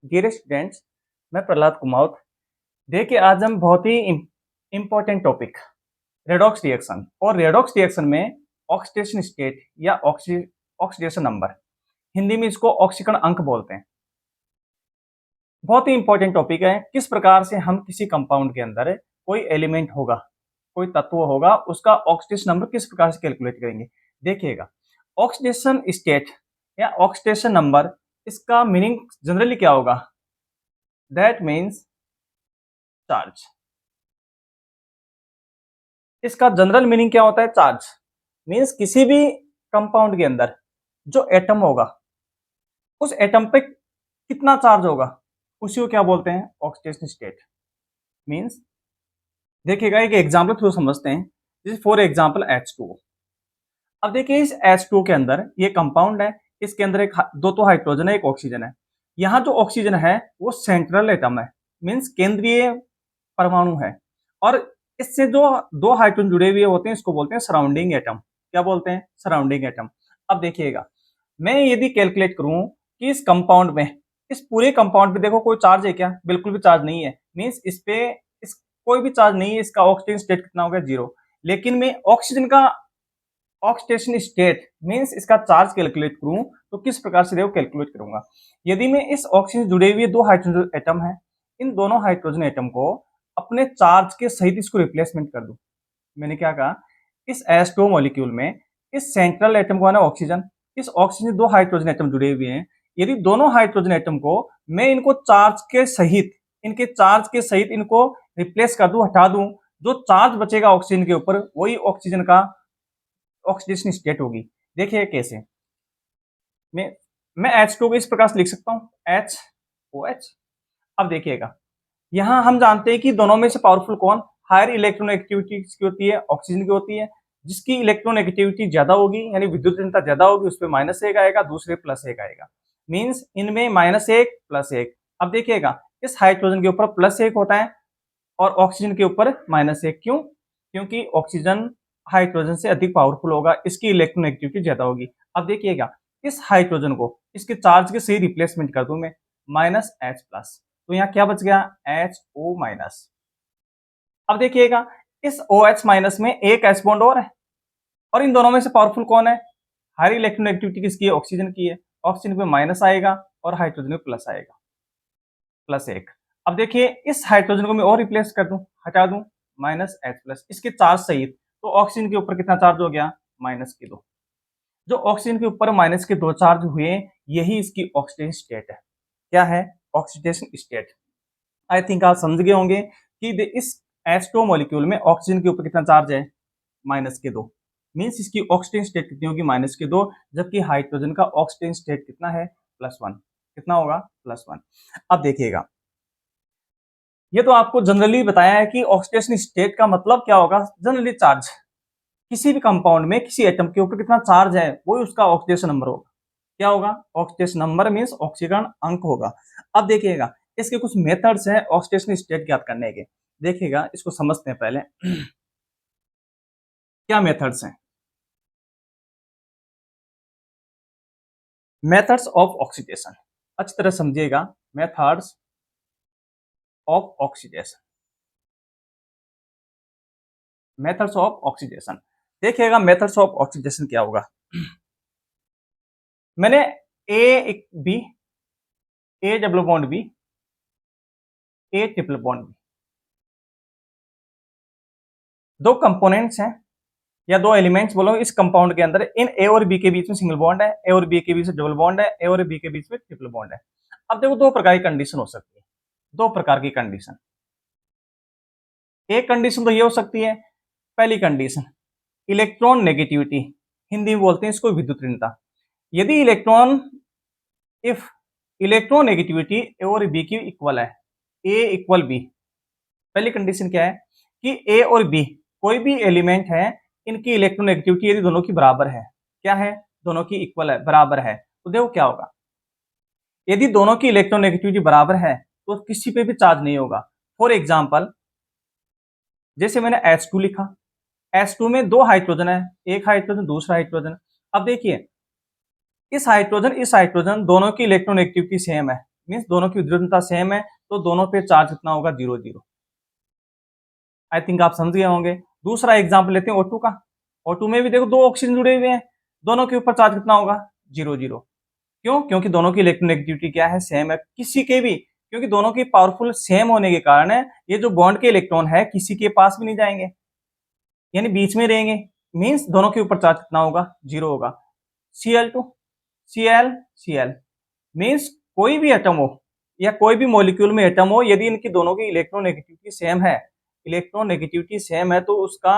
Dear students, मैं प्रहलाद कुमावत। देखिए, आज हम बहुत ही इम्पोर्टेंट टॉपिक रेडॉक्स रिएक्शन और रेडॉक्स रिएक्शन में ऑक्सीडेशन स्टेट या ऑक्सीडेशन नंबर, हिंदी में इसको ऑक्सीकरण अंक बोलते हैं। बहुत ही इंपॉर्टेंट टॉपिक है। किस प्रकार से हम किसी कंपाउंड के अंदर कोई एलिमेंट होगा, कोई तत्व होगा, उसका ऑक्सीडेशन नंबर किस प्रकार से कैलकुलेट करेंगे। देखिएगा, ऑक्सीडेशन स्टेट या ऑक्सीडेशन नंबर, इसका मीनिंग जनरली क्या होगा? That means charge. इसका जनरल मीनिंग क्या होता है? चार्ज मीन्स किसी भी कंपाउंड के अंदर जो एटम होगा, उस एटम पे कितना चार्ज होगा, उसी को क्या बोलते हैं? Oxidation state. मीन्स देखिएगा, एक एग्जांपल थ्रू समझते हैं। जैसे फॉर एग्जांपल H2O। अब देखिए, इस H2O के अंदर ये कंपाउंड है, इसके अंदर एक दो तो हाइड्रोजन है, एक ऑक्सीजन है। यहाँ जो ऑक्सीजन है वो सेंट्रल एटम है, मीन्स केंद्रीय परमाणु है। और इससे जो दो हाइड्रोजन जुड़े हुए होते हैं, इसको बोलते हैं सराउंडिंग एटम। क्या बोलते हैं? Surrounding atom. अब देखिएगा, मैं यदि कैलकुलेट करूं कि इस कंपाउंड में, इस पूरे कंपाउंड पे देखो कोई चार्ज है क्या? बिल्कुल भी चार्ज नहीं है। मीन्स इस पे इस कोई भी चार्ज नहीं है। इसका ऑक्सीजन स्टेट कितना हो गया? 0। लेकिन मैं ऑक्सीजन का ऑक्सीडेशन स्टेट मीन्स इसका चार्ज कैलकुलेट करूं तो किस प्रकार से देखो कैलकुलेट करूंगा। यदि मैं इस ऑक्सीजन जुड़े हुए दो हाइड्रोजन एटम है, इन दोनों हाइड्रोजन एटम को अपने चार्ज के सहित इसको रिप्लेसमेंट कर दूं। मैंने क्या कहा? इस H2O मॉलिक्यूल में इस सेंट्रल एटम को है ना ऑक्सीजन, इस ऑक्सीजन दो हाइड्रोजन एटम जुड़े हुए हैं। यदि दोनों हाइड्रोजन एटम को मैं इनको चार्ज के सहित, इनके चार्ज के सहित इनको रिप्लेस कर दूं, हटा दूं, जो चार्ज बचेगा ऑक्सीजन के ऊपर वही ऑक्सीजन का ऑक्सीडेशन स्टेट होगी। देखिए कैसे। मैं H2 को इस प्रकार से लिख सकता हूँ, HOH। अब देखिएगा, यहाँ हम जानते हैं कि दोनों में से पावरफुल कौन? हायर इलेक्ट्रॉन एक्टिविटी किसकी होती है? ऑक्सीजन की होती है। जिसकी इलेक्ट्रॉन एक्टिविटी ज्यादा होगी, यानी विद्युत ऋणता ज्यादा होगी, उस पर -1 आएगा, दूसरे +1 आएगा। मीन्स इनमें -1 +1। अब देखिएगा, इस हाइड्रोजन के ऊपर +1 होता है और ऑक्सीजन के ऊपर -1। क्यों? क्योंकि ऑक्सीजन हाइड्रोजन से अधिक पावरफुल होगा, इसकी इलेक्ट्रॉन एक्टिविटी ज्यादा होगी। अब देखिएगा, इस हाइड्रोजन को इसके चार्ज के सही रिप्लेसमेंट कर दूं मैं, -H+, तो यहाँ क्या बच गया? HO-। अब देखिएगा, इस OH- में एक H बॉन्ड और है, और इन दोनों में से पावरफुल कौन है? हाई इलेक्ट्रॉन एक्टिविटी किसकी है? ऑक्सीजन की है। ऑक्सीजन पे माइनस आएगा और हाइड्रोजन पे प्लस आएगा, +1। अब देखिए, इस हाइड्रोजन को मैं और रिप्लेस कर दूं, हटा दूं, -H+, इसके चार्ज सहित, तो ऑक्सीजन के ऊपर कितना चार्ज हो गया? -2। जो ऑक्सीजन के ऊपर -2 चार्ज हुए, यही इसकी ऑक्सीडेशन स्टेट है। क्या है? Oxidation state. आई थिंक आप समझ गए होंगे कि इस H2 मॉलिक्यूल में ऑक्सीजन के ऊपर कितना चार्ज है? -2। मीन्स इसकी ऑक्सीडेशन स्टेट कितनी होगी? -2। जबकि हाइड्रोजन का ऑक्सीडेशन स्टेट कितना है? +1। कितना होगा? +1। अब देखिएगा, ये तो आपको जनरली बताया है कि ऑक्सीडेशन स्टेट का मतलब क्या होगा। जनरली चार्ज, किसी भी कंपाउंड में किसी एटम के ऊपर कितना चार्ज है, वो उसका ऑक्सीडेशन नंबर होगा। क्या होगा? ऑक्सीडेशन नंबर मीन्स ऑक्सीकरण अंक होगा। अब देखिएगा, इसके कुछ मेथड्स हैं ऑक्सीडेशन स्टेट ज्ञात करने के। देखिएगा, इसको समझते हैं पहले। क्या मेथड्स हैं? मेथड्स ऑफ ऑक्सीडेशन, अच्छी तरह समझिएगा। Methods of oxidation, methods of oxidation. देखिएगा, मेथड्स ऑफ ऑक्सीडेशन क्या होगा। मैंने B, A double bond B, A triple bond B, दो कंपोनेंट्स हैं या दो एलिमेंट्स बोलो इस कंपाउंड के अंदर। इन ए और बी के बीच में सिंगल बॉन्ड है, ए और बी के बीच में डबल बॉन्ड है, ए और बी के बीच में ट्रिपल बॉन्ड है। अब देखो, दो प्रकार की कंडीशन हो सकती है। दो प्रकार की कंडीशन। एक कंडीशन तो ये हो सकती है, पहली कंडीशन इलेक्ट्रॉन नेगेटिविटी, हिंदी में बोलते हैं इसको विद्युत ऋणता। यदि इफ इलेक्ट्रॉन नेगेटिविटी ए और बी की इक्वल है, ए इक्वल बी। पहली कंडीशन क्या है कि ए और बी कोई भी एलिमेंट है, इनकी इलेक्ट्रॉन नेगेटिविटी यदि दोनों की बराबर है। क्या है? दोनों की इक्वल है, बराबर है। तो देखो क्या होगा, यदि दोनों की इलेक्ट्रॉन नेगेटिविटी बराबर है तो किसी पे भी चार्ज नहीं होगा। फॉर एग्जाम्पल, जैसे मैंने H2 लिखा, H2 में दो हाइड्रोजन है, एक हाइड्रोजन दूसरा हाइड्रोजन। अब देखिए, इस हाइड्रोजन दोनों की इलेक्ट्रॉन एक्टिविटी सेम है, मीन्स दोनों की विद्युत सेम है, तो दोनों पे चार्ज कितना होगा, 0 0। आई थिंक आप समझ गए होंगे। दूसरा एग्जाम्पल लेते हैं O2 का। O2 में भी देखो दो ऑक्सीजन जुड़े हुए हैं, दोनों के ऊपर चार्ज कितना होगा, 0 0। क्यों? क्योंकि दोनों की इलेक्ट्रोनेगेटिविटी क्या है, सेम है। किसी के भी, क्योंकि दोनों की पावरफुल सेम होने के कारण है, ये जो बॉन्ड के इलेक्ट्रॉन है किसी के पास भी नहीं जाएंगे, यानी बीच में रहेंगे। मीन्स दोनों के ऊपर चार्ज कितना होगा, 0 होगा। Cl2 Cl Cl मीन्स कोई भी एटम हो या कोई भी मॉलिक्यूल में एटम हो, यदि इनकी दोनों की इलेक्ट्रोनेगेटिविटी सेम है, इलेक्ट्रोनेगेटिविटी सेम है, तो उसका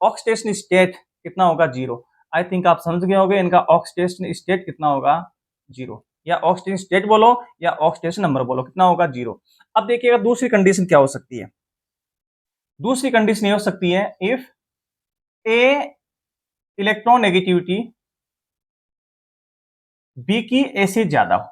ऑक्सीडेशन स्टेट कितना होगा, 0। आई थिंक आप समझ गए होंगे इनका ऑक्सीडेशन स्टेट कितना होगा, 0, या ऑक्सीडेशन स्टेट बोलो या ऑक्सीडेशन नंबर बोलो, कितना होगा, 0। अब देखिएगा दूसरी कंडीशन क्या हो सकती है। दूसरी कंडीशन ये हो सकती है, इफ ए इलेक्ट्रोनेगेटिविटी बी की ए से ज्यादा हो।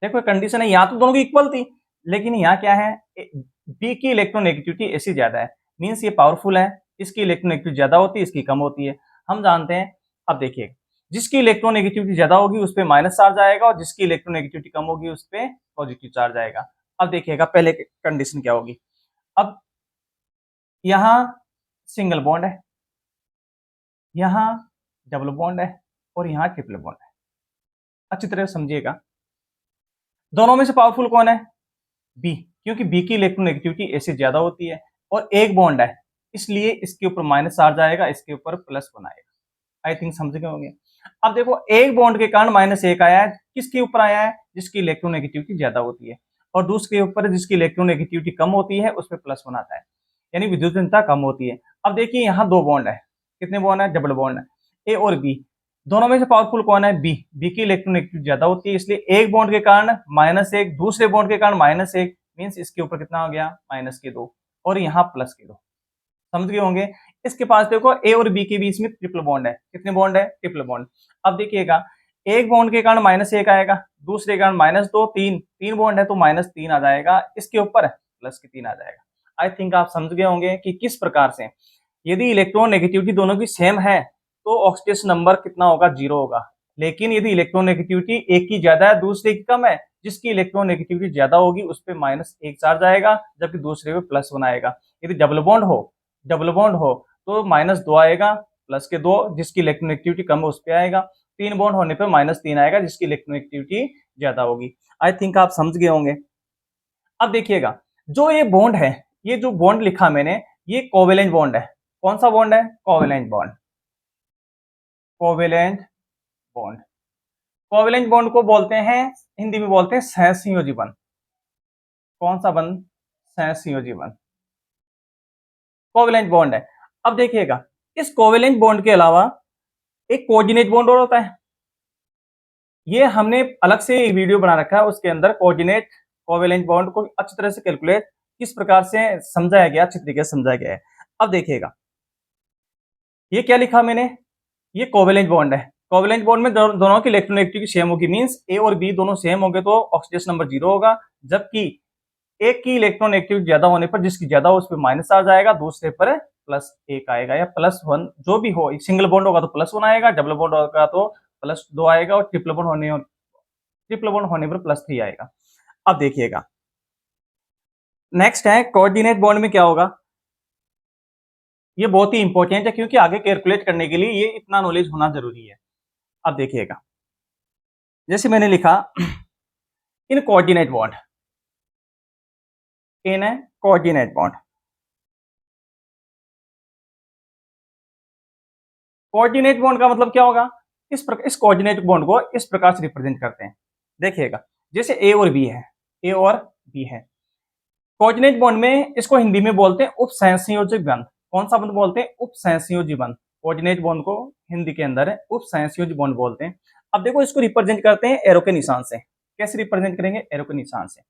देखो कंडीशन है, यहाँ तो दोनों की इक्वल थी, लेकिन यहाँ क्या है, बी की इलेक्ट्रोनेगेटिविटी ए से ज्यादा है। मीन्स ये पावरफुल है, इसकी इलेक्ट्रोनेगेटिविटी ज्यादा होती है, इसकी कम होती है। हम जानते हैं। अब देखिए, जिसकी इलेक्ट्रोनेगेटिविटी ज्यादा होगी उस पर माइनस चार्ज आएगा, और जिसकी इलेक्ट्रोनेगेटिविटी कम होगी उस पर पॉजिटिव चार्ज आएगा। अब देखिएगा पहले कंडीशन क्या होगी। अब यहाँ सिंगल बॉन्ड है, यहाँ डबल बॉन्ड है, और यहाँ ट्रिपल बॉन्ड है। अच्छी तरह समझिएगा, दोनों में से पावरफुल कौन है, बी, क्योंकि बी की इलेक्ट्रोनेगेटिविटी ए से ज्यादा होती है, और एक बॉन्ड है, इसलिए इसके ऊपर माइनस चार्ज आएगा, इसके ऊपर प्लस वन आएगा। आई थिंक समझ गए होंगे। अब देखो एक बॉन्ड के कारण -1 आया है, किसके ऊपर आया है, जिसकी इलेक्ट्रोनेगेटिविटी ज्यादा होती है, और दूसरे के ऊपर जिसकी इलेक्ट्रोनेगेटिविटी कम होती है उस पर +1 आता है, यानी विद्युत कम होती है। अब देखिए यहाँ दो बॉन्ड है, कितने बॉन्ड है, डबल बॉन्ड है, ए और बी। दोनों में से पावरफुल कौन है, बी। बी की इलेक्ट्रोनेगेटिविटी ज्यादा होती है, इसलिए एक बॉन्ड के कारण -1, दूसरे बॉन्ड के कारण -1, मीन्स इसके ऊपर कितना हो गया, -2, और यहाँ +2। समझ गए होंगे। इसके पास देखो ए और बी के बीच में ट्रिपल बॉन्ड है, कितने बॉन्ड है, ट्रिपल बॉन्ड। अब देखिएगा एक बॉन्ड के कारण -1 आएगा, दूसरे के कारण -2, तीन बॉन्ड है तो -3 आ जाएगा, इसके ऊपर +3 आ जाएगा। आई थिंक आप समझ गए होंगे कि किस प्रकार से यदि इलेक्ट्रॉन नेगेटिविटी दोनों की सेम है तो ऑक्सीडेशन नंबर कितना होगा, 0 होगा। लेकिन यदि इलेक्ट्रॉन नेगेटिविटी एक की ज्यादा है दूसरे की कम है, जिसकी इलेक्ट्रॉन नेगेटिविटी ज्यादा होगी उस पर -1 चार्ज आएगा, जबकि दूसरे पे +1 आएगा। यदि डबल बॉन्ड हो तो -2 आएगा, +2, जिसकी इलेक्ट्रोनेगेटिविटी कम है उस पर आएगा। 3 बॉन्ड होने पर -3 आएगा, जिसकी इलेक्ट्रोनेगेटिविटी ज्यादा होगी। आई थिंक आप समझ गए होंगे। अब देखिएगा जो ये बॉन्ड है, ये जो बॉन्ड लिखा मैंने, ये कोवेलेंट बॉन्ड है। कौन सा बॉन्ड है, covalent bond. Covalent bond, covalent bond को बोलते हैं, हिंदी में बोलते हैं सहसंयोजी बंध। कौन सा बंध, सहसंयोजी बंध, कोवेलेंट बॉन्ड है। अब देखिएगा इस कोवेलेंट बॉन्ड के अलावा एक कोऑर्डिनेट बॉन्ड और होता है, ये हमने अलग से एक वीडियो बना रखा है, उसके अंदर कोऑर्डिनेट कोवेलेंट बॉन्ड को अच्छी तरह से कैलकुलेट किस प्रकार से समझाया गया, अच्छी तरीके से समझाया गया है। अब देखिएगा ये क्या लिखा मैंने, ये कोवेलेंट बॉन्ड है। कोवेलेंट बॉन्ड में दोनों की इलेक्ट्रोनेगेटिविटी सेम होगी, मींस ए और बी दोनों सेम होंगे तो ऑक्सीडेशन नंबर 0 होगा, जबकि एक की इलेक्ट्रोनेगेटिविटी ज्यादा होने पर जिसकी ज्यादा हो उस पर माइनस चार्ज आएगा, दूसरे पर +1 आएगा या +1, जो भी हो। सिंगल बॉन्ड होगा तो +1 आएगा, डबल बॉन्ड होगा तो +2 आएगा, और ट्रिपल बॉन्ड होने पर +3 आएगा। अब देखिएगा नेक्स्ट है कोऑर्डिनेट बॉन्ड में क्या होगा, ये बहुत ही इंपॉर्टेंट है क्योंकि आगे कैलकुलेट करने के लिए ये इतना नॉलेज होना जरूरी है। अब देखिएगा जैसे मैंने लिखा इन कोऑर्डिनेट बॉन्ड, इन कोऑर्डिनेट बॉन्ड, कोऑर्डिनेट बॉन्ड का मतलब क्या होगा, इस कोऑर्डिनेट बॉन्ड को इस प्रकार से रिप्रेजेंट करते हैं। देखिएगा जैसे ए और बी है, ए और बी है, कोऑर्डिनेट बॉन्ड में इसको हिंदी में बोलते हैं उपसहसंयोजक बंध। कौन सा बंध बोलते हैं, उपसहसंयोजी बंध। कोऑर्डिनेट बॉन्ड को हिंदी के अंदर है उपसहसंयोजी बॉन्ड बोलते हैं। अब देखो इसको रिप्रेजेंट करते हैं एरो के निशान से। कैसे रिप्रेजेंट करेंगे, एरो के निशान से।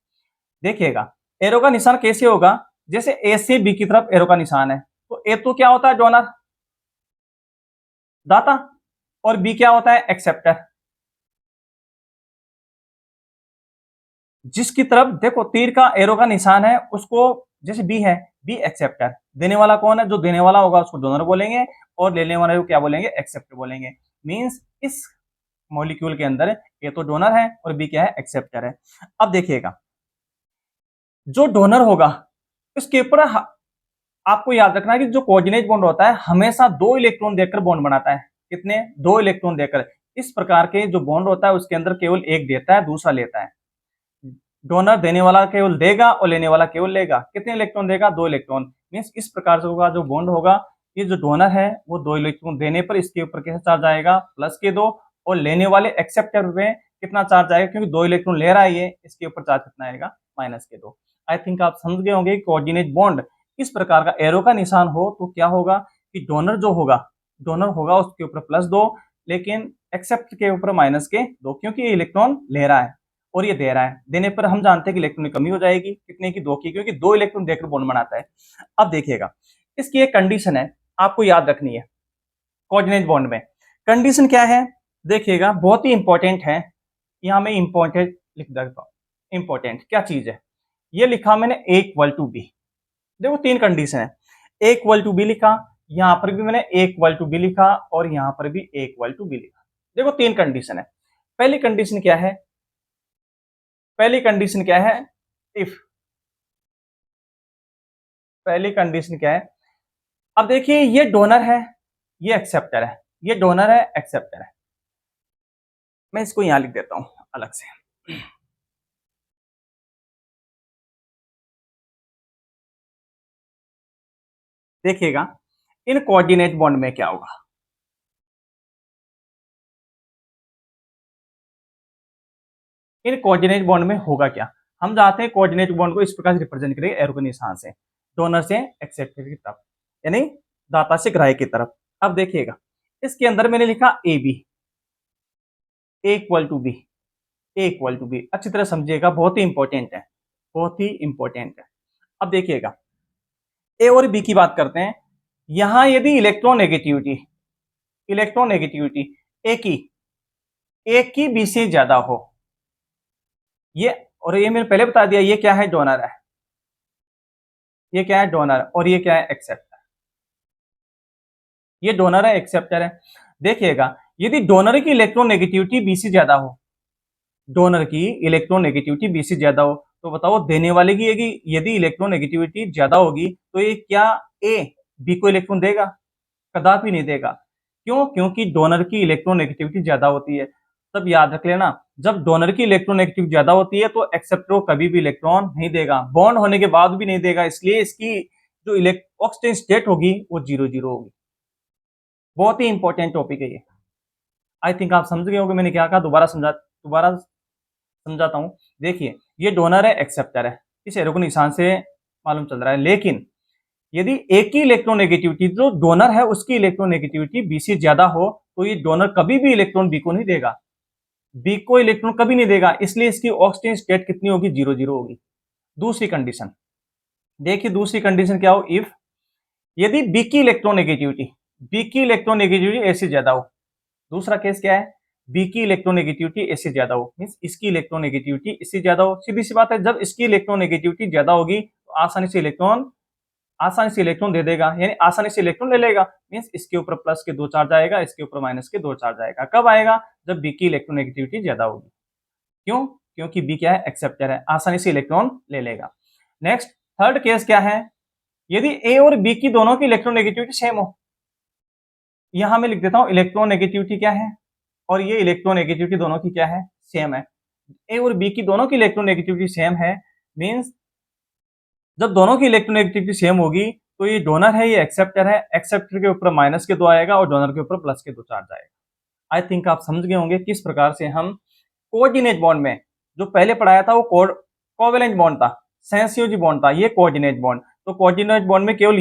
देखिएगा एरो का निशान कैसे होगा, जैसे ए से बी की तरफ एरो का निशान है, तो ए तो क्या होता है, डोनर, दाता, और बी क्या होता है, एक्सेप्टर। जिसकी तरफ देखो तीर का एरो का निशान है उसको, जैसे बी है, बी एक्सेप्टर, देने वाला कौन है, जो देने वाला होगा उसको डोनर बोलेंगे, और लेने वाले को क्या बोलेंगे, एक्सेप्टर बोलेंगे। मींस इस मॉलिक्यूल के अंदर ए तो डोनर है और बी क्या है, एक्सेप्टर है। अब देखिएगा, जो डोनर होगा उसके ऊपर आपको याद रखना है कि जो कोऑर्डिनेट बॉन्ड होता है हमेशा 2 इलेक्ट्रॉन देकर बॉन्ड बनाता है। कितने? 2 इलेक्ट्रॉन देकर। इस प्रकार के जो बॉन्ड होता है उसके अंदर केवल एक देता है, दूसरा लेता है। डोनर देने वाला केवल देगा और लेने वाला केवल लेगा। कितने इलेक्ट्रॉन देगा? 2 इलेक्ट्रॉन। मीन्स इस प्रकार से होगा जो बॉन्ड होगा, ये जो डोनर है वो 2 इलेक्ट्रॉन देने पर इसके ऊपर कैसा चार्ज आएगा? प्लस के 2, और लेने वाले एक्सेप्टर में कितना चार्ज आएगा? क्योंकि 2 इलेक्ट्रॉन ले रहा है ये, इसके ऊपर चार्ज कितना आएगा? माइनस के 2। आई थिंक आप समझ गए होंगे कि कोऑर्डिनेट बॉन्ड इस प्रकार का एरो का निशान हो तो क्या होगा कि डोनर जो होगा, डोनर होगा उसके ऊपर प्लस 2, लेकिन एक्सेप्ट के ऊपर माइनस के 2, क्योंकि ये इलेक्ट्रॉन ले रहा है और ये दे रहा है। देने पर हम जानते हैं कि इलेक्ट्रॉन की कमी हो जाएगी। कितने की? 2 की, क्योंकि 2 इलेक्ट्रॉन देकर बॉन्ड बनाता है। अब देखिएगा, इसकी एक कंडीशन है आपको याद रखनी है कोऑर्डिनेट बॉन्ड में। कंडीशन क्या है? देखिएगा, बहुत ही इंपॉर्टेंट है। यहां मैं इंपॉर्टेंट लिख देता हूं। इंपॉर्टेंट क्या चीज है? ये लिखा मैंने ए इक्वल टू बी। देखो 3 कंडीशन है। ए इक्वल टू बी लिखा, यहां पर भी मैंने ए इक्वल टू बी लिखा और यहां पर भी ए इक्वल टू बी लिखा। देखो 3 कंडीशन है। पहली कंडीशन क्या है? पहली कंडीशन क्या है? इफ। पहली कंडीशन क्या है? अब देखिए, ये डोनर है, ये एक्सेप्टर है। ये डोनर है, एक्सेप्टर है। मैं इसको यहां लिख देता हूं अलग से। देखिएगा, इन कोऑर्डिनेट बॉन्ड में क्या होगा। इन कोऑर्डिनेट बॉन्ड में होगा क्या? हम चाहते हैं कोऑर्डिनेट बॉन्ड को इस प्रकार से रिप्रेजेंट करेंगे, एरो के निशान से, डोनर से एक्सेप्टर की तरफ, यानी दाता से ग्राह्य की तरफ। अब देखिएगा, इसके अंदर मैंने लिखा A B, A equal to B, A equal to B. अच्छी तरह समझिएगा, बहुत ही इंपॉर्टेंट है, बहुत ही इंपॉर्टेंट है। अब देखिएगा, ए और बी की बात करते हैं। यहां यदि इलेक्ट्रोनेगेटिविटी, इलेक्ट्रोनेगेटिविटी ए की बी से ज्यादा हो, ये, और ये मैंने पहले बता दिया, ये क्या है? डोनर है। ये क्या है? डोनर। और ये क्या है? एक्सेप्टर। ये डोनर है, एक्सेप्टर है। देखिएगा, यदि डोनर की इलेक्ट्रोनेगेटिविटी बी से ज्यादा हो, डोनर की इलेक्ट्रोनेगेटिविटी बी से ज्यादा हो, तो बताओ देने वाले की यदि इलेक्ट्रोनेगेटिविटी ज्यादा होगी तो ये क्या ए बी को इलेक्ट्रॉन देगा? कदापि नहीं देगा। क्यों? क्योंकि डोनर की इलेक्ट्रोनेगेटिविटी ज्यादा होती है। तब याद रख लेना, जब डोनर की इलेक्ट्रोनेगेटिविटी ज्यादा होती है तो एक्सेप्टर को कभी भी इलेक्ट्रॉन नहीं देगा, बॉन्ड होने के बाद भी नहीं देगा। इसलिए इसकी जो ऑक्सीजन स्टेट होगी वो 0 0 होगी। बहुत ही इंपॉर्टेंट टॉपिक है ये। आई थिंक आप समझ गए होंगे मैंने क्या कहा। दोबारा समझाता हूं। देखिए, ये डोनर है, एक्सेप्टर है, इस एरो को निशान से मालूम चल रहा है। लेकिन यदि एक की इलेक्ट्रोनेगेटिविटी, जो डोनर है उसकी इलेक्ट्रोनेगेटिविटी बी से ज्यादा हो, तो ये डोनर कभी भी इलेक्ट्रॉन बी को नहीं देगा, बी को इलेक्ट्रॉन कभी नहीं देगा। इसलिए इसकी ऑक्सीजन स्टेट कितनी होगी? 0 0 होगी। दूसरी कंडीशन देखिए, दूसरी कंडीशन क्या हो? इफ यदि बी की इलेक्ट्रोनेगेटिविटी ए से ज्यादा हो। दूसरा केस क्या है? बी की इलेक्ट्रोनेगेटिविटी ए से ज्यादा हो, मींस इसकी इलेक्ट्रोनेगेटिविटी इससे ज्यादा हो। सीधी सी बात है, जब इसकी इलेक्ट्रोनेगेटिविटी ज्यादा होगी तो आसानी से इलेक्ट्रॉन दे देगा, यानी आसानी से इलेक्ट्रॉन ले लेगा। मींस इसके ऊपर प्लस के 2 चार्ज आएगा, इसके ऊपर माइनस के 2 चार्ज आएगा। कब आएगा? जब बी की इलेक्ट्रोनेगेटिविटी ज्यादा होगी। क्यों? क्योंकि बी क्या है? एक्सेप्टर है, आसानी से इलेक्ट्रॉन ले लेगा। नेक्स्ट, थर्ड केस क्या है? यदि ए और बी की दोनों की इलेक्ट्रोनेगेटिविटी सेम हो। यहां मैं लिख देता हूं इलेक्ट्रोनेगेटिविटी क्या है, और ये इलेक्ट्रोनेगेटिविटी दोनों की क्या है? सेम है। ए और बी की दोनों की इलेक्ट्रोनेगेटिविटी सेम है, मींस जब दोनों की इलेक्ट्रोनेगेटिविटी सेम होगी तो ये डोनर है, ये एक्सेप्टर है। एक्सेप्टर के ऊपर माइनस के 2 आएगा और डोनर के ऊपर प्लस के 2 चार्ज आएगा। आई थिंक आप समझ गए होंगे किस प्रकार से हम कोऑर्डिनेट बॉन्ड में, जो पहले पढ़ाया था वो कोवेलेंट बॉन्ड था, सहसंयोजी बॉन्ड था, ये कोऑर्डिनेट बॉन्ड। तो कोऑर्डिनेट बॉन्ड में केवल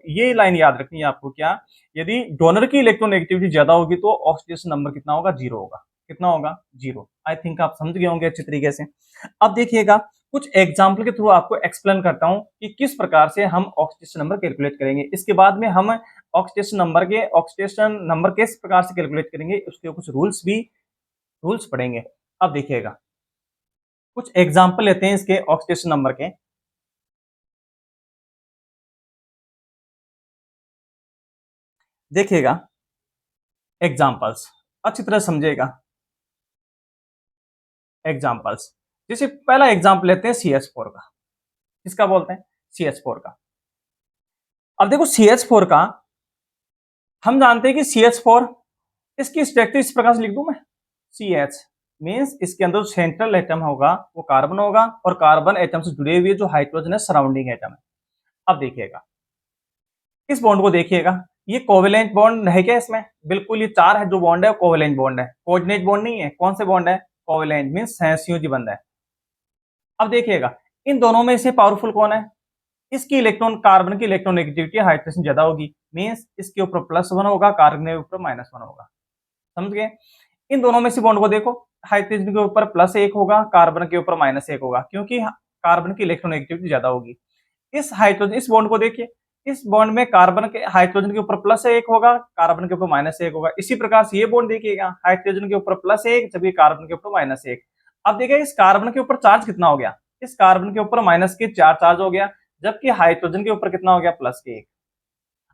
ये लाइन याद रखनी है आपको। क्या? यदि डोनर की इलेक्ट्रोनेगेटिविटी ज्यादा होगी तो ऑक्सीडेशन नंबर कितना होगा? 0 होगा। कितना होगा? 0। आई थिंक आप समझ गए होंगे अच्छी तरीके से। अब देखिएगा, कुछ एग्जाम्पल के थ्रू आपको एक्सप्लेन करता हूं कि किस प्रकार से हम ऑक्सीडेशन नंबर कैलकुलेट करेंगे। इसके बाद में हम ऑक्सीडेशन नंबर किस प्रकार से कैलकुलेट करेंगे उसके कुछ रूल्स पढ़ेंगे। अब देखिएगा, कुछ एग्जाम्पल लेते हैं इसके ऑक्सीडेशन नंबर के। देखिएगा एग्जाम्पल्स, अच्छी तरह समझिएगा। एग्जाम्पल्स। जैसे पहला एग्जाम्पल लेते हैं CH4 का। किसका बोलते हैं? CH4 का। अब देखो CH4 का हम जानते हैं कि CH4 इसकी स्ट्रक्चर इस प्रकार से लिख दूं मैं, CH मीन्स इसके अंदर जो सेंट्रल एटम होगा वो कार्बन होगा और कार्बन एटम से जुड़े हुए जो हाइड्रोजन है सराउंडिंग एटम है। अब देखिएगा इस बॉन्ड को, देखिएगा ये कोवेलेंट बॉन्ड है क्या इसमें? बिल्कुल, ये चार है जो बॉन्ड है कोवेलेंट बॉन्ड है, कोऑर्डिनेट बॉन्ड नहीं है। कौन से बॉन्ड है? कोवेलेंट मीन्स सहसंयोजी बंध है। अब देखिएगा इन दोनों में से पावरफुल कौन है? इसकी इलेक्ट्रॉन, कार्बन की इलेक्ट्रॉन नेगेटिविटी हाइड्रोजन ज्यादा होगी, मीन्स इसके ऊपर +1 होगा, कार्बन के ऊपर -1 होगा। समझ गए? इन दोनों में से बॉन्ड को देखो, हाइड्रोजन के ऊपर +1 होगा, कार्बन के ऊपर -1 होगा, क्योंकि कार्बन की इलेक्ट्रॉन नेगेटिविटी ज्यादा होगी। इस हाइड्रोजन, इस बॉन्ड को देखिए, इस बॉन्ड में कार्बन के, हाइड्रोजन के ऊपर +1 होगा, कार्बन के ऊपर -1 होगा। इसी प्रकार से ये बॉन्ड देखिएगा, हाइड्रोजन के ऊपर +1 जबकि कार्बन के ऊपर -1। अब देखिए इस कार्बन के ऊपर चार्ज कितना हो गया? इस कार्बन के ऊपर -4 चार्ज हो गया, जबकि हाइड्रोजन के ऊपर कितना हो गया? +1।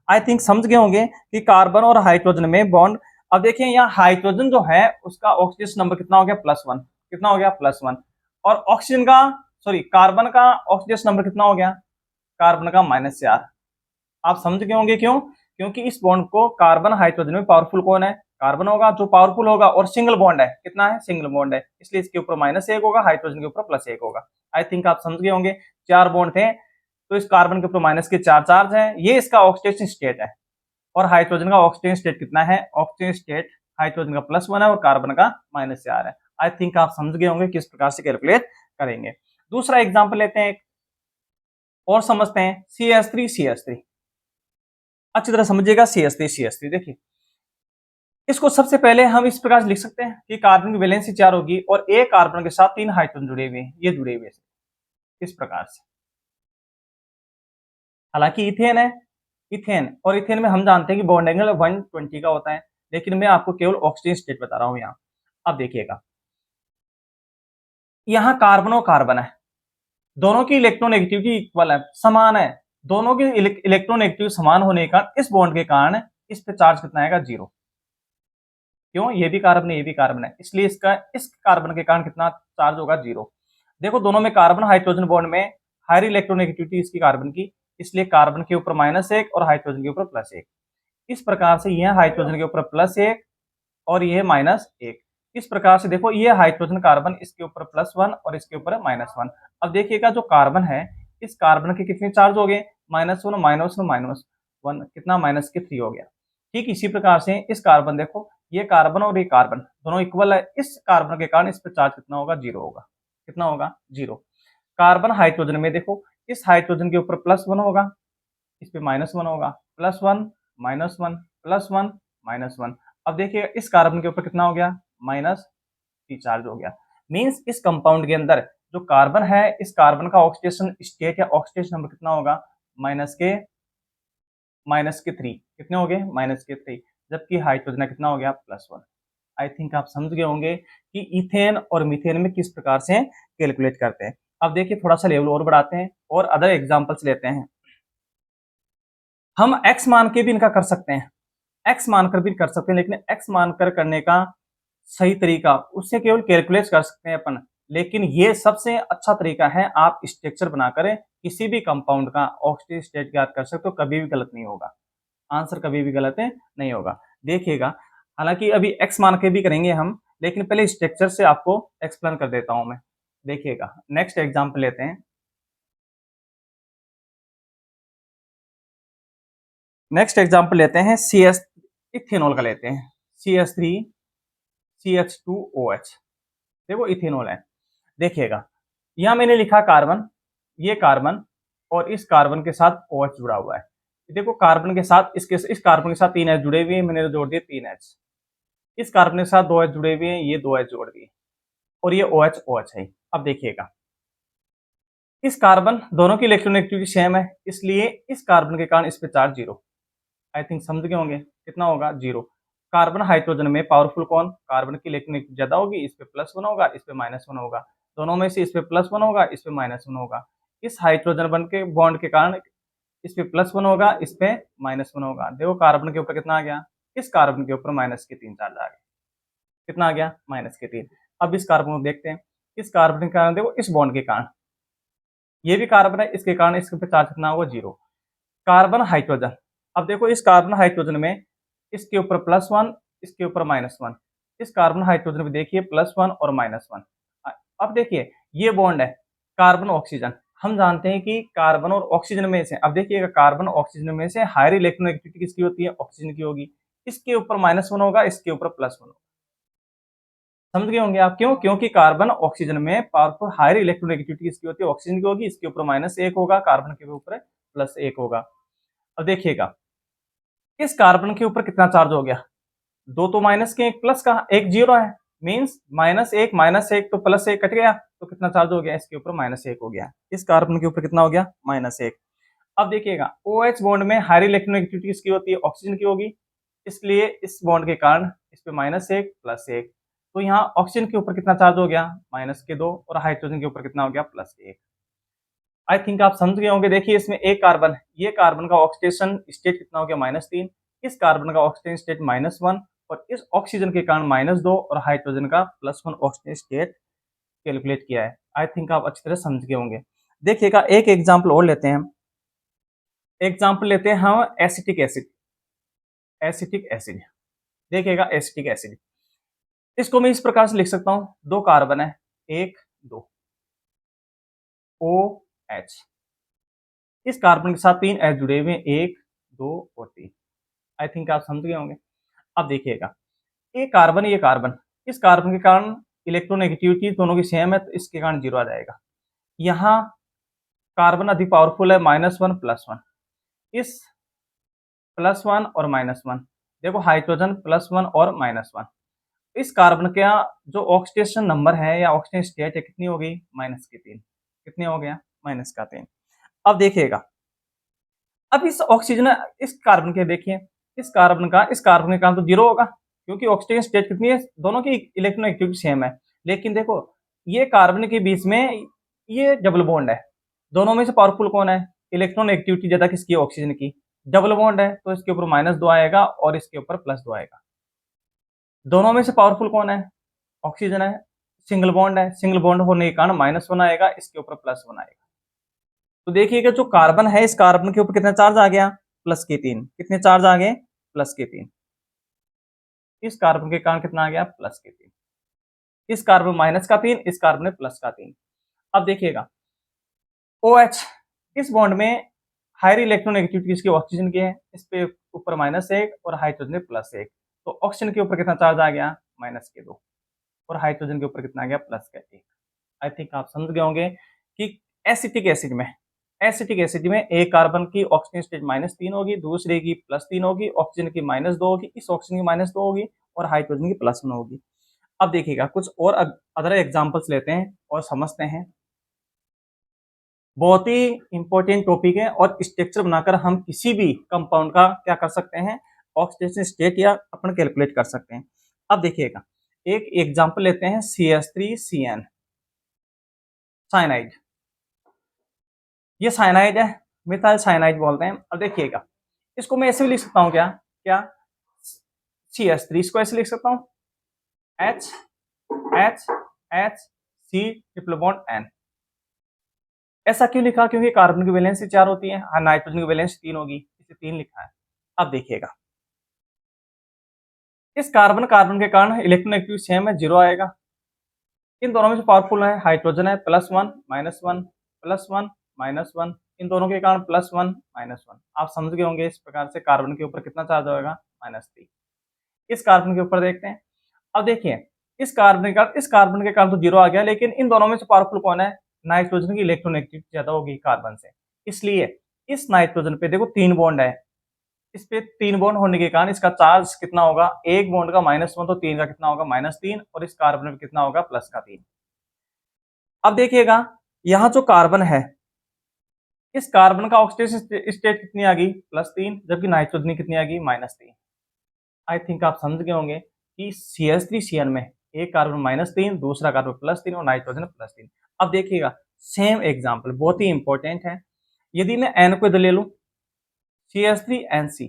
आई थिंक समझ गए होंगे कि कार्बन और हाइड्रोजन में बॉन्ड। अब देखिए यहाँ हाइड्रोजन जो है उसका ऑक्सीजन नंबर कितना हो गया? +1। कितना हो गया? +1। और ऑक्सीजन का, सॉरी कार्बन का ऑक्सीजन नंबर कितना हो गया? कार्बन का -4। आप समझ गए होंगे क्यों? क्योंकि इस बॉन्ड को कार्बन हाइड्रोजन में पावरफुल कौन है? कार्बन होगा, जो पावरफुल होगा और सिंगल बॉन्ड है। कितना है? सिंगल बॉन्ड है, इसलिए इसके ऊपर -1 होगा, हाइड्रोजन के ऊपर +1 होगा। आई थिंक आप समझ गए होंगे। चार बॉन्ड थे तो इस कार्बन के ऊपर -4 चार्ज है, ये इसका ऑक्सीडेशन स्टेट है। और हाइड्रोजन का ऑक्सीडेशन स्टेट कितना है? ऑक्सीडेशन स्टेट हाइड्रोजन का +1 है और कार्बन का -4 है। आई थिंक आप समझ गए होंगे किस प्रकार से कैलकुलेट करेंगे। दूसरा एग्जाम्पल लेते हैं और समझते हैं, CH3 अच्छी तरह समझिएगा। CH3 देखिए, इसको सबसे पहले हम इस प्रकार से लिख सकते हैं कि कार्बन की वैलेंसी 4 होगी और एक कार्बन के साथ 3 हाइड्रोजन जुड़े हुए हैं, ये जुड़े हुए हैं इस प्रकार से। हालांकि इथेन है, इथेन और इथेन में हम जानते हैं कि बॉन्ड एंगल 120 का होता है, लेकिन मैं आपको केवल ऑक्सीजन स्टेट बता रहा हूं यहाँ। अब देखिएगा यहाँ कार्बन और कार्बन है, दोनों की इलेक्ट्रोनेगेटिविटी इक्वल है, समान है। दोनों की इलेक्ट्रोनेगेटिव समान होने का इस बॉन्ड के कारण इस पे चार्ज कितना आएगा? 0। क्यों? ये भी कार्बन है, ये भी कार्बन है, इसलिए इसका इस कार्बन के कारण कितना चार्ज होगा? 0। देखो दोनों में कार्बन हाइड्रोजन बॉन्ड में हायर इलेक्ट्रोनेगेटिविटी इसकी कार्बन की, इसलिए कार्बन के ऊपर -1 और हाइड्रोजन के ऊपर +1। इस प्रकार से यह हाइड्रोजन के ऊपर +1 और यह -1। इस प्रकार से देखो ये हाइड्रोजन कार्बन, इसके ऊपर +1 और इसके ऊपर -1। अब देखिएगा जो कार्बन है, इस कार्बन के कितने चार्ज हो गए? -1 -1 कितना? -3 हो गया। ठीक इसी प्रकार से इस कार्बन, देखो ये कार्बन और ये कार्बन दोनों इक्वल है, इस कार्बन के कारण इस पर चार्ज कितना होगा? 0 होगा। कितना होगा? 0। कार्बन हाइड्रोजन में देखो, इस हाइड्रोजन के ऊपर +1 होगा, इस पे -1 होगा, +1 -1 +1 -1। अब देखिए इस कार्बन के ऊपर कितना हो गया? -3 चार्ज हो गया। मींस इस कंपाउंड के अंदर जो कार्बन है, इस कार्बन का ऑक्सीडेशन स्टेट या ऑक्सीडेशन नंबर कितना होगा? -3। कितने हो गए? -3। जबकि हाइड्रोजन कितना हो गया? +1। आई थिंक आप समझ गए होंगे कि इथेन और मीथेन में किस प्रकार से कैलकुलेट करते हैं। अब देखिए थोड़ा सा लेवल और बढ़ाते हैं और अदर एग्जांपल्स लेते हैं। हम x मान के भी इनका कर सकते हैं, x मानकर भी कर सकते हैं, लेकिन x मानकर करने का सही तरीका, उससे केवल कैलकुलेट कर सकते हैं अपन। लेकिन ये सबसे अच्छा तरीका है, आप स्ट्रक्चर बनाकर किसी भी कंपाउंड का ऑक्सीडेशन स्टेट ज्ञात कर सकते हो, कभी भी गलत नहीं होगा। आंसर कभी भी गलत नहीं होगा। देखिएगा, हालांकि अभी x मान के भी करेंगे हम, लेकिन पहले स्ट्रक्चर से आपको एक्सप्लेन कर देता हूं मैं। देखिएगा नेक्स्ट एग्जाम्पल लेते हैं। नेक्स्ट एग्जाम्पल लेते हैं CS, इथेनॉल का लेते हैं। CH3CH2OH, देखो इथेनॉल है। देखिएगा यहां मैंने लिखा कार्बन, ये कार्बन और इस कार्बन के साथ OH जुड़ा हुआ है। देखो कार्बन के साथ इस कार्बन के साथ 3 H जुड़े हुए हैं, मैंने जोड़ दिए 3 H। इस कार्बन के साथ 2 H जुड़े हुए हैं, ये 2 H जोड़ दिए और ये OH OH है। अब देखिएगा इस कार्बन दोनों की इलेक्ट्रोनेगेटिविटी सेम है, इसलिए इस कार्बन के कारण इस पे चार्ज 0। आई थिंक समझ गए होंगे कितना होगा? 0। कार्बन हाइड्रोजन में पावरफुल कौन? कार्बन की इलेक्ट्रोनेगेटिविटी ज्यादा होगी, इस पे +1 होगा, इस पे -1 होगा। दोनों में से इस पे +1 होगा, इस पे -1 होगा। इस हाइड्रोजन बन के बॉन्ड के कारण इस पे +1 होगा, इस पे -1 होगा। देखो कार्बन के ऊपर कितना आ गया? इस कार्बन के ऊपर -3 चार्ज आ गया। कितना आ गया? -3। अब इस कार्बन को देखते हैं, इस कार्बन के कारण, देखो इस बॉन्ड के कारण, ये भी कार्बन है, इसके कारण इसके ऊपर चार्ज कितना होगा, 0। कार्बन हाइड्रोजन, अब देखो इस कार्बन हाइड्रोजन में इसके ऊपर +1, इसके ऊपर -1, इस कार्बन हाइड्रोजन में देखिए +1 और -1। अब देखिए ये बॉन्ड है कार्बन ऑक्सीजन, हम जानते हैं कि कार्बन और ऑक्सीजन में से, अब देखिएगा कार्बन ऑक्सीजन में से हायर इलेक्ट्रोनेगेटिविटी किसकी होती है, ऑक्सीजन की होगी। इसके ऊपर -1 होगा, इसके ऊपर +1 होगा। समझ गए होंगे आप, क्यों? क्योंकि कार्बन ऑक्सीजन में पावरफुल हायर इलेक्ट्रोनेगेटिविटी किसकी होती है, ऑक्सीजन की होगी। इसके ऊपर -1 होगा, कार्बन के ऊपर +1 होगा। अब देखिएगा इस कार्बन के ऊपर कितना चार्ज हो गया, दो तो माइनस के, एक प्लस का, एक जीरो है, मीन्स -1 तो +1 कट गया, तो कितना चार्ज हो गया, इसके ऊपर -1 हो गया। इस कार्बन के ऊपर कितना हो गया, -1। अब देखिएगा OH बॉन्ड में हायर इलेक्ट्रोनेगेटिविटी किसकी होती है, ऑक्सीजन की होगी, इसलिए इस बॉन्ड के कारण इस पे -1 +1, तो यहाँ ऑक्सीजन के ऊपर कितना चार्ज हो गया, -2, और हाइड्रोजन के ऊपर कितना हो गया, +1। आई थिंक आप समझ गए होंगे। देखिए इसमें एक कार्बन है, ये कार्बन का ऑक्सीडेशन स्टेट कितना हो गया, -3, इस कार्बन का ऑक्सीडेशन स्टेट -1, और इस ऑक्सीजन के कारण -2 और हाइड्रोजन का +1 ऑक्सीजन स्टेट कैलकुलेट किया है। आई थिंक आप अच्छी तरह समझ गए होंगे। देखिएगा एक एग्जाम्पल और लेते हैं, एग्जाम्पल लेते हैं हम एसिटिक एसिड। एसिटिक एसिड, देखिएगा एसिटिक एसिड, इसको मैं इस प्रकार से लिख सकता हूँ, दो कार्बन है, 1 2 OH, इस कार्बन के साथ 3 H जुड़े हुए हैं, 1 2 और 3। आई थिंक आप समझ गए होंगे। अब देखिएगा ये कार्बन, ये कार्बन, इस कार्बन के कारण इलेक्ट्रोनेगेटिविटी दोनों की सेम है, तो इसके कारण 0 आ जाएगा। यहाँ कार्बन अधिक पावरफुल है, -1 +1, इस +1 और -1, देखो हाइड्रोजन +1 और -1, इस कार्बन का जो ऑक्सीडेशन नंबर है या ऑक्सीजन स्टेट है कितनी हो गई, -3। कितने हो गया, -3। अब देखिएगा अब इस ऑक्सीजन, इस कार्बन के देखिए, इस कार्बन के कारण तो 0 होगा, क्योंकि ऑक्सीजन स्टेट कितनी है, दोनों की इलेक्ट्रोनेगेटिविटी सेम है। लेकिन देखो ये कार्बन के बीच में ये डबल बॉन्ड है, दोनों में से पावरफुल कौन है, इलेक्ट्रोनेगेटिविटी ज्यादा किसकी है, ऑक्सीजन की। डबल बॉन्ड है तो इसके ऊपर -2 आएगा और इसके ऊपर +2 आएगा। दोनों में से पावरफुल कौन है, ऑक्सीजन है। सिंगल बॉन्ड है, सिंगल बॉन्ड होने के कारण -1 आएगा, इसके ऊपर +1 आएगा। तो देखिएगा जो कार्बन है, इस कार्बन के ऊपर कितना चार्ज आ गया, +3। कितने चार्ज आ गए, +3। इस कार्बन के कारण कितना आ गया, +3। इस कार्बन -3, इस कार्बन में +3। अब देखिएगा OH, इस बॉन्ड में हायर इलेक्ट्रोनेगेटिविटी किसकी, ऑक्सीजन की है, इस पे ऊपर -1 और हाइड्रोजन में +1, तो ऑक्सीजन के ऊपर कितना चार्ज आ गया, -2, और हाइड्रोजन के ऊपर कितना आ गया, +1। आई थिंक आप समझ गए होंगे कि एसिटिक एसिड में एक कार्बन की ऑक्सीजन स्टेट -3 होगी, दूसरे की +3 होगी, ऑक्सीजन की -2 होगी, इस ऑक्सीजन की -2 होगी और हाइड्रोजन की +1 होगी। अब देखिएगा कुछ और अदर एग्जांपल्स लेते हैं और समझते हैं। बहुत ही इंपॉर्टेंट टॉपिक है और स्ट्रक्चर बनाकर हम किसी भी कंपाउंड का क्या कर सकते हैं, ऑक्सीडेशन स्टेट या अपन कैलकुलेट कर सकते हैं। अब देखिएगा एक एग्जांपल लेते हैं, CH3CN साइनाइड, ये साइनाइड है, मिथाइल साइनाइड बोलते हैं। अब देखिएगा इसको मैं ऐसे भी लिख सकता हूँ, क्या क्या CH3, इसको ऐसे लिख सकता हूँ, H H H C triple bond N। ऐसा क्यों लिखा, क्योंकि कार्बन की वैलेंसी 4 होती है, हाँ नाइट्रोजन की वैलेंसी 3 होगी, इसे 3 लिखा है। अब देखिएगा इस कार्बन कार्बन के कारण इलेक्ट्रोनेगेटिविटी सेम है, 0 आएगा। इन दोनों में से पावरफुल है हाइड्रोजन है, +1 -1 +1 -1, इन दोनों के कारण +1 -1। आप समझ गए होंगे इस प्रकार से कार्बन के ऊपर कितना चार्ज होगा, -3। इस कार्बन के ऊपर देखते हैं। अब देखिए इस कार्बन के कारण तो 0 आ गया, लेकिन इन दोनों में से पावरफुल कौन है, नाइट्रोजन की इलेक्ट्रोनेगेटिविटी ज्यादा होगी कार्बन से, इसलिए इस नाइट्रोजन पे देखो 3 बॉन्ड है, इस पे 3 बॉन्ड होने के कारण इसका चार्ज कितना होगा, एक बॉन्ड का -1 तो 3 का कितना होगा, -3, और इस कार्बन में कितना होगा, +3। अब देखिएगा यहाँ जो कार्बन है, इस कार्बन का ऑक्सीडेशन स्टेट कितनी आ गई, +3, जबकि नाइट्रोजन कितनी आ गई, -3। आई थिंक आप समझ गए होंगे कि CH3CN में एक कार्बन -3, दूसरा कार्बन +3 और नाइट्रोजन +3। अब देखिएगा सेम एग्जांपल बहुत ही इंपॉर्टेंट है। यदि मैं N को इधर ले लूं, CH3NC,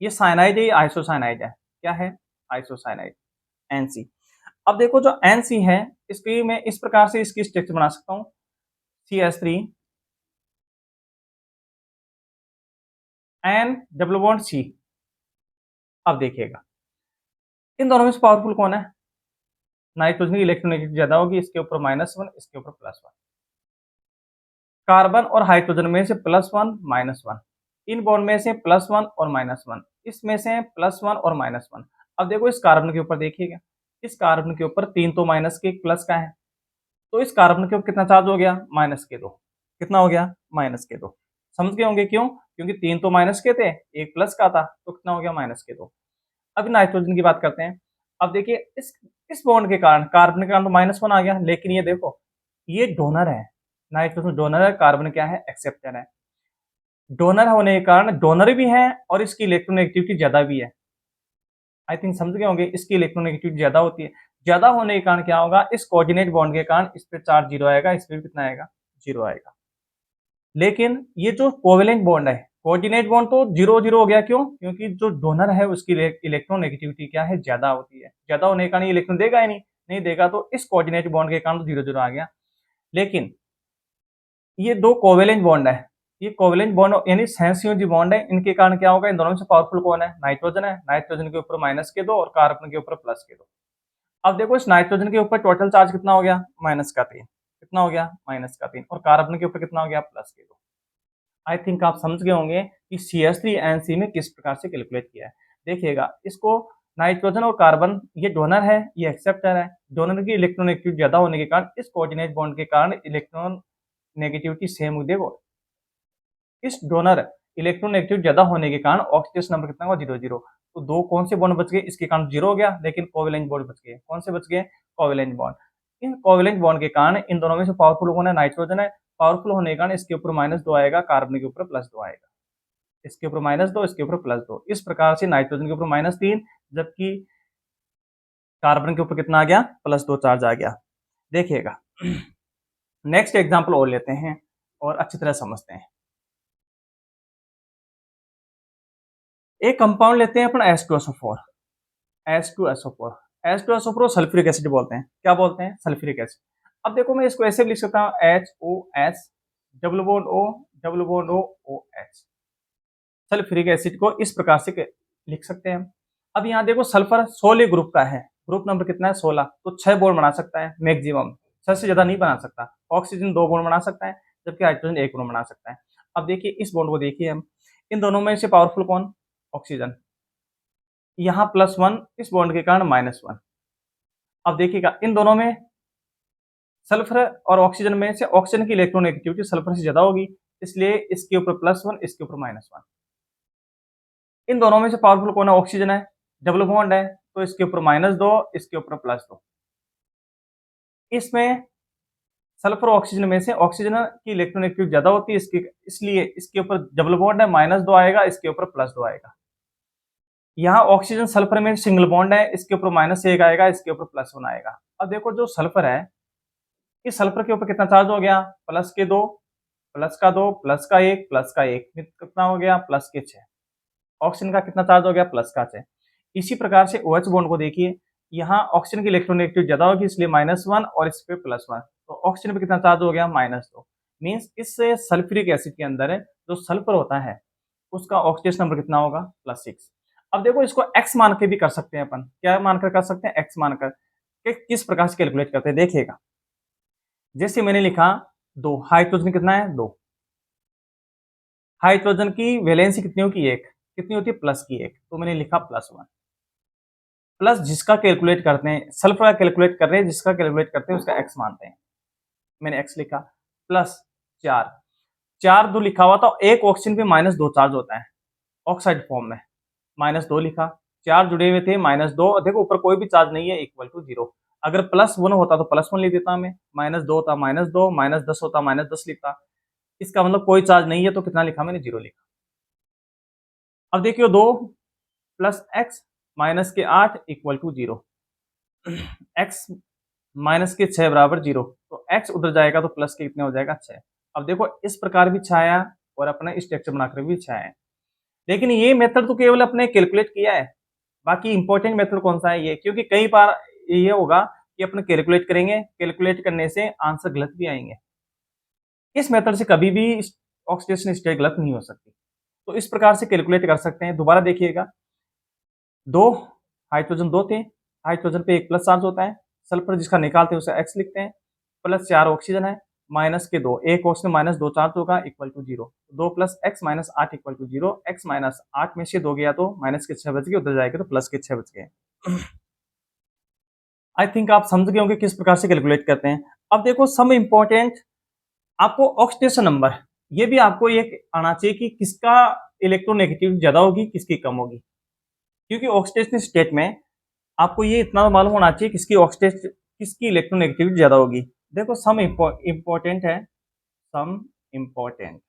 ये साइनाइड है, आइसोसाइनाइड है, क्या है, आइसोसाइनाइड NC। अब देखो जो NC है, इसकी मैं इस प्रकार से इसकी स्ट्रक्चर बना सकता हूँ, CH3 N double bond C। अब देखिएगा इन दोनों में से पावरफुल कौन है? नाइट्रोजन की इलेक्ट्रोनेगेटिविटी ज्यादा होगी, इसके ऊपर -1, इसके ऊपर +1। कार्बन और हाइड्रोजन में से +1 -1, इन बॉन्ड में से +1 और -1, इसमें से +1 और -1। अब देखो इस कार्बन के ऊपर देखिएगा, इस कार्बन के ऊपर 3 तो माइनस के, 1 प्लस का है, तो इस कार्बन के ऊपर कितना चार्ज हो गया? -2। कितना हो गया? -2। समझ गए होंगे क्यों? क्योंकि 3 तो माइनस के थे, 1 प्लस का था, तो कितना हो गया? -2। अब नाइट्रोजन की बात करते हैं। अब देखिए इस बॉन्ड के कारण, कार्बन के कारण तो -1 आ गया, लेकिन ये देखो ये डोनर है, नाइट्रोजन डोनर है, कार्बन क्या है? एक्सेप्टर है। डोनर होने के कारण डोनर भी है और इसकी इलेक्ट्रोनेगेटिविटी ज्यादा भी है। आई थिंक समझ गए होंगे, इसकी इलेक्ट्रोनेगेटिविटी ज्यादा होती है। ज्यादा होने के कारण क्या होगा? इस कोऑर्डिनेट बॉन्ड के कारण इस पे चार्ज 0 आएगा, इस पे भी कितना आएगा? 0 आएगा। लेकिन ये जो कोवेलेंट बॉन्ड है, कोऑर्डिनेट बॉन्ड तो 0-0 हो गया, क्यों? क्योंकि जो डोनर है उसकी इलेक्ट्रोनेगेटिविटी क्या है? ज्यादा होती है। ज्यादा होने के कारण ये इलेक्ट्रॉन देगा ही नहीं, नहीं देगा, तो इस कोऑर्डिनेट बॉन्ड के कारण 0-0 आ गया। लेकिन ये दो कोवेलेंट बॉन्ड है, ये कोवेलेंट बॉन्ड यानी सहसंयोजी बॉन्ड है, इनके कारण क्या होगा? इन दोनों में से पावरफुल कौन है? नाइट्रोजन है। नाइट्रोजन के ऊपर -2 और कार्बन के ऊपर +2। अब देखो इस नाइट्रोजन के ऊपर टोटल चार्ज कितना हो गया? -3। कितना हो गया? -3। और कार्बन के ऊपर कितना हो गया? +2। आई थिंक आप समझ गए होंगे कि CH3NC में किस प्रकार से कैलकुलेट किया है। देखिएगा इसको, नाइट्रोजन और कार्बन ये डोनर है, ये एक्सेप्टर है। डोनर की इलेक्ट्रोनेगेटिविटी ज्यादा होने के कारण इस कोऑर्डिनेट बॉन्ड के कारण इलेक्ट्रॉन नेगेटिविटी सेम। देखो इस डोनर इलेक्ट्रोनेगेटिव ज्यादा होने के कारण ऑक्सीडेशन नंबर कितना होगा? 0-0। तो दो कौन से बॉन्ड बच गए? इसके कारण 0 हो गया, लेकिन कोवेलेंट बॉन्ड बच गए। कौन से बच गए? Covalent bond. इन कोवेलेंट बॉन्ड के कारण इन दोनों में से पावरफुल कौन है? नाइट्रोजन है। पावरफुल होने के कारण इसके ऊपर -2 आएगा, कार्बन के ऊपर +2 आएगा। इसके ऊपर -2, इसके ऊपर +2। इस प्रकार से नाइट्रोजन के ऊपर -3, जबकि कार्बन के ऊपर कितना आ गया? +2 चार्ज आ गया। देखिएगा नेक्स्ट एग्जाम्पल और लेते हैं और अच्छी तरह समझते हैं। एक कंपाउंड लेते हैं अपन H2SO4। H2SO4, H2SO4 sulphuric acid बोलते हैं। क्या बोलते हैं? Sulphuric acid. अब देखो मैं इसको ऐसे भी लिख सकता हूँ, HOS double bond O double bond O OH। Sulphuric acid को इस प्रकार से लिख सकते हैं हम। अब यहाँ देखो सल्फर 16 ग्रुप का है, ग्रुप नंबर कितना है? 16। तो 6 बॉन्ड बना सकता है मैक्सिमम, 6 से ज्यादा नहीं बना सकता। ऑक्सीजन 2 बॉन्ड बना सकता है, जबकि हाइड्रोजन 1 बॉन्ड बना सकता है। अब देखिए इस बॉन्ड को देखिए हम, इन दोनों में से पावरफुल कौन? ऑक्सीजन। यहाँ +1, इस बॉन्ड के कारण -1। अब देखिएगा इन दोनों में सल्फर और ऑक्सीजन में से ऑक्सीजन की इलेक्ट्रोनेगेटिविटी सल्फर से ज्यादा होगी, इसलिए इसके ऊपर +1, इसके ऊपर -1। इन दोनों में से पावरफुल कौन है? ऑक्सीजन है, डबल बॉन्ड है, तो इसके ऊपर -2, इसके ऊपर +2। इसमें सल्फर और ऑक्सीजन में से ऑक्सीजन की इलेक्ट्रोनेगेटिविटी ज्यादा होती है, इसलिए इसके ऊपर डबल बॉन्ड है, -2 आएगा, इसके ऊपर +2 आएगा। यहाँ ऑक्सीजन सल्फर में सिंगल बॉन्ड है, इसके ऊपर -1 आएगा, इसके ऊपर +1 आएगा। अब देखो जो सल्फर है, इस सल्फर के ऊपर कितना चार्ज हो गया? +2, +2, +1, +1, कितना हो गया? +6। ऑक्सीजन का कितना चार्ज हो गया? +6। इसी प्रकार से OH बॉन्ड को देखिए, यहाँ ऑक्सीजन की इलेक्ट्रोनेगेटिविटी ज्यादा होगी, इसलिए -1 और इस पे +1। तो ऑक्सीजन पे कितना चार्ज हो गया? -2। मीन्स इस सल्फ्यूरिक एसिड के अंदर जो सल्फर होता है उसका ऑक्सीडेशन नंबर कितना होगा? +6। अब देखो इसको x मान के भी कर सकते हैं अपन। क्या मानकर कर सकते हैं? x मानकर। किस प्रकार से कैलकुलेट करते हैं देखिएगा। जैसे मैंने लिखा 2, हाइड्रोजन कितना है? 2। हाइड्रोजन की वैलेंसी कितनी होगी? 1। कितनी होती है? प्लस की 1। तो मैंने लिखा +1। प्लस जिसका कैलकुलेट करते हैं, सल्फर का कैलकुलेट कर रहे हैं, जिसका कैलकुलेट करते हैं उसका x मानते हैं। मैंने x लिखा, प्लस 4। 4 2 लिखा हुआ था, एक ऑक्सीजन पे -2 चार्ज होता है ऑक्साइड फॉर्म में, -2 लिखा। 4 जुड़े हुए थे, -2, देखो ऊपर कोई भी चार्ज नहीं है, इक्वल टू 0। अगर +1 होता तो +1 लिख देता मैं, -2 होता -2, -10 होता -10 लिखता। इसका मतलब कोई चार्ज नहीं है, तो कितना लिखा मैंने? 0 लिखा। अब देखियो 2 प्लस x माइनस के 8 इक्वल टू 0। x माइनस के 6 बराबर 0। तो x उधर जाएगा तो प्लस के कितने हो जाएगा? 6। अब देखो इस प्रकार भी छाया और अपना स्ट्रक्चर बनाकर भी छाया है। लेकिन ये मेथड तो केवल अपने कैलकुलेट किया है, बाकी इंपॉर्टेंट मेथड कौन सा है? ये, क्योंकि कई बार ये होगा कि अपन कैलकुलेट करेंगे, कैलकुलेट करने से आंसर गलत भी आएंगे। इस मेथड से कभी भी ऑक्सीडेशन स्टेट गलत नहीं हो सकती। तो इस प्रकार से कैलकुलेट कर सकते हैं। दोबारा देखिएगा, 2 हाइड्रोजन 2 थे, हाइड्रोजन पे 1 प्लस चार्ज होता है, सल्फर जिसका निकालते हैं उसे x लिखते हैं, प्लस 4 ऑक्सीजन है, माइनस के 2, 1 ऑक्सीजन माइनस 2 चार्ज होगा equal to 0, 2 plus x minus 8 equal to 0, x minus 8 में से 2 गया तो माइनस के 6 बच गए, उधर जाएगा तो प्लस के 6 बच गए। आई थिंक आप समझ गए होंगे किस प्रकार से कैलकुलेट करते हैं। अब देखो सम इम्पोर्टेंट, आपको ऑक्सीडेशन नंबर ये भी आपको एक आना चाहिए कि किसका इलेक्ट्रोनेगेटिविटी ज्यादा होगी, किसकी कम होगी, क्योंकि ऑक्सीडेशन स्टेट में आपको ये इतना मालूम होना चाहिए किसकी इलेक्ट्रोनेगेटिविटी ज्यादा होगी। देखो सम इम्पोर्टेंट है, सम इम्पोर्टेंट,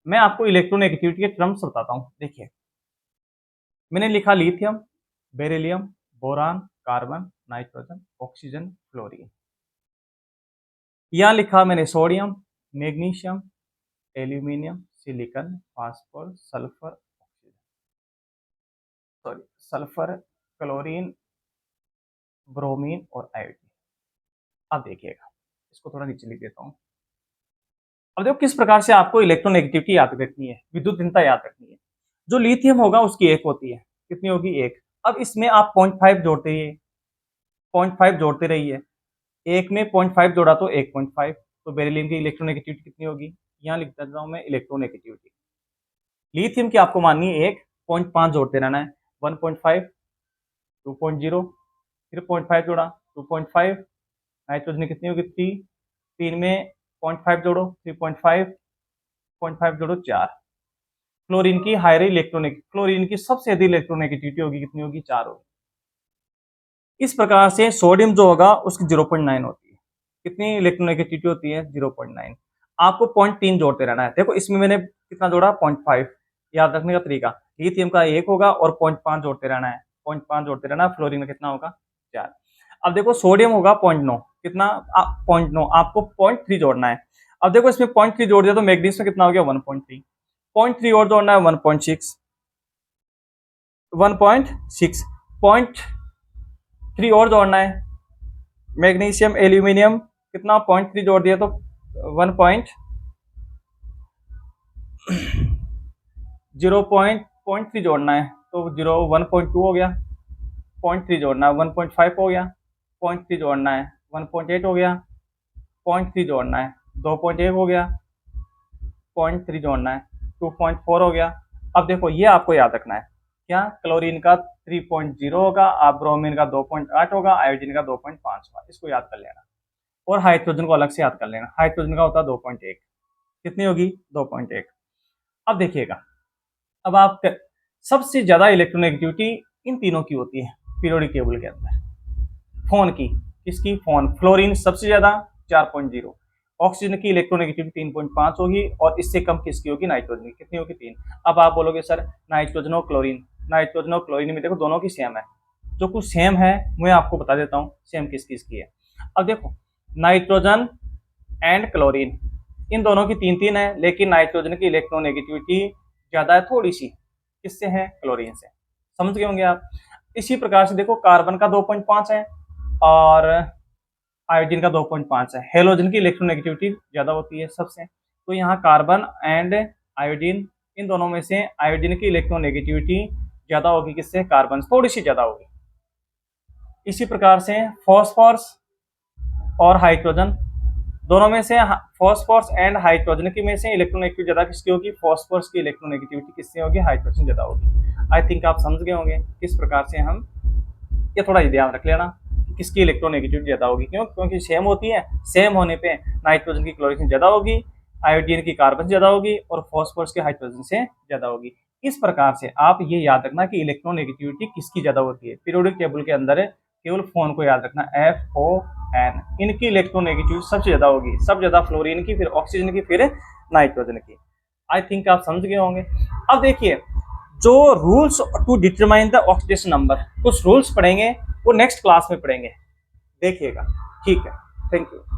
मैं आपको इलेक्ट्रोनेगेटिविटी के टर्म्स बताता हूं। देखिए मैंने लिखा lithium, beryllium, boron, carbon, nitrogen, oxygen, fluorine. यहां लिखा मैंने sodium, magnesium, aluminium, silicon, phosphor, sulphur, sulphur, chlorine, bromine और आयोडीन। अब देखिएगा, इसको थोड़ा नीचे लिख देता हूं। अब देखो किस प्रकार से आपको इलेक्ट्रोनेगेटिविटी याद रखनी है, विद्युत भिन्नता याद रखनी है। जो लिथियम होगा उसकी 1 होती है, कितनी होगी 1। अब इसमें आप 0.5 जोड़ते रहिए, 0.5 जोड़ते रहिए, 1 में 0.5 जोड़ा तो 1.5, तो बेरिलियम की इलेक्ट्रोनेगेटिविटी कितनी होगी, यहाँ लिख देता हूँ मैं इलेक्ट्रोनेगेटिविटी। लिथियम की आपको माननी है 1, 0.5 जोड़ते रहना है, 1.5, 2.0, फिर 0.5 जोड़ा 2.5, नाइट्रोजन कितनी होगी 3, 3 में 0.5 जोड़ो 3.5, 0.5 जोड़ो 4। फ्लोरीन की हायर फ्लोरीन की सबसे अधिक इलेक्ट्रोनेगेटिविटी होगी, कितनी होगी 4 होगी। इस प्रकार से सोडियम जो होगा उसकी 0.9 होती है, कितनी इलेक्ट्रोनेगेटिविटी होती है 0.9। आपको 0.3 जोड़ते रहना है। देखो इसमें मैंने कितना जोड़ा 0.5, याद रखने का तरीका, लिथियम का 1 होगा और 0.5 जोड़ते रहना है, 0.5 जोड़ते रहना। फ्लोरीन का कितना होगा 4। अब देखो सोडियम होगा 0.9, कितना 0.9, आपको 0.3 जोड़ना है। अब देखो इसमें 0.3 जोड़ दिया तो मैग्नीशियम में कितना हो गया 1.3, 0.3 और जोड़ना है 1.6, 1.6, 0.3 और जोड़ना है। मैग्नीशियम एल्यूमिनियम कितना 0.3 जोड़ दिया तो 0.3 जोड़ना है तो 1.2 हो गया, 0.3 जोड़ना है 1.5 हो गया, 0.3 जोड़ना है 1.8 हो गया, 0.3 जोड़ना है 2.1 हो गया, 0.3 जोड़ना है 2.4 हो गया। अब देखो ये आपको याद रखना है, क्या क्लोरीन का 3.0 होगा, आप ब्रोमीन का 2.8 होगा, आयोडीन का 2.5 होगा, इसको याद कर लेना। और हाइड्रोजन को अलग से याद कर लेना, हाइड्रोजन का होता है 2.1, कितनी होगी 2.1। अब देखिएगा, अब आप सबसे ज्यादा इलेक्ट्रोनेगेटिविटी इन तीनों की होती है पीरियोडिक टेबल के अंदर। फोन की, किसकी, फोन, फ्लोरीन सबसे ज्यादा 4.0, ऑक्सीजन की इलेक्ट्रोनेगेटिविटी 3.5 होगी, और इससे कम किसकी होगी, नाइट्रोजन की, कितनी होगी 3। अब आप बोलोगे सर नाइट्रोजन और क्लोरीन, नाइट्रोजन और क्लोरीन में देखो दोनों की सेम है, जो कुछ सेम है मैं आपको बता देता हूँ सेम किस किस की है। अब देखो नाइट्रोजन एंड क्लोरीन इन दोनों की 3-3 है, लेकिन नाइट्रोजन की इलेक्ट्रोनेगेटिविटी ज्यादा है थोड़ी सी, किससे है, क्लोरीन से। समझ गए होंगे आप। इसी प्रकार से देखो कार्बन का 2.5 है और आयोडीन का 2.5 है। हेलोजन की इलेक्ट्रोनेगेटिविटी ज्यादा होती है सबसे, तो यहाँ कार्बन एंड आयोडीन इन दोनों में से आयोडीन की इलेक्ट्रोनेगेटिविटी ज्यादा होगी, किससे, कार्बन से थोड़ी सी ज्यादा होगी। इसी प्रकार से फॉस्फोरस और हाइड्रोजन दोनों में से, फॉस्फोरस एंड हाइड्रोजन की में से इलेक्ट्रोनेगेटिविटी ज्यादा किसकी होगी, फॉस्फोरस की इलेक्ट्रोनेगेटिविटी किससे होगी, हाइड्रोजन ज्यादा होगी। आई थिंक आप समझ गए होंगे किस प्रकार से हम, ये थोड़ा ध्यान रख लेना किसकी इलेक्ट्रोनेगेटिविटी ज्यादा होगी, क्यों, क्योंकि सेम होती है, सेम होने पे नाइट्रोजन की क्लोरीन ज्यादा होगी, आयोडीन की कार्बन से ज्यादा होगी और फॉस्फोरस के हाइड्रोजन से ज्यादा होगी। इस प्रकार से आप ये याद रखना कि इलेक्ट्रोनेगेटिविटी किसकी ज्यादा होती है। पीरियोडिक टेबल के अंदर केवल फोन को याद रखना, FON, इनकी इलेक्ट्रोनेगेटिविटी सबसे ज्यादा होगी, सब ज्यादा फ्लोरीन की, फिर ऑक्सीजन की, फिर नाइट्रोजन की। आई थिंक आप समझ गए होंगे। अब देखिए जो rules to determine the oxidation number, कुछ रूल्स पढ़ेंगे वो नेक्स्ट क्लास में पढ़ेंगे, देखिएगा, ठीक है, थैंक यू।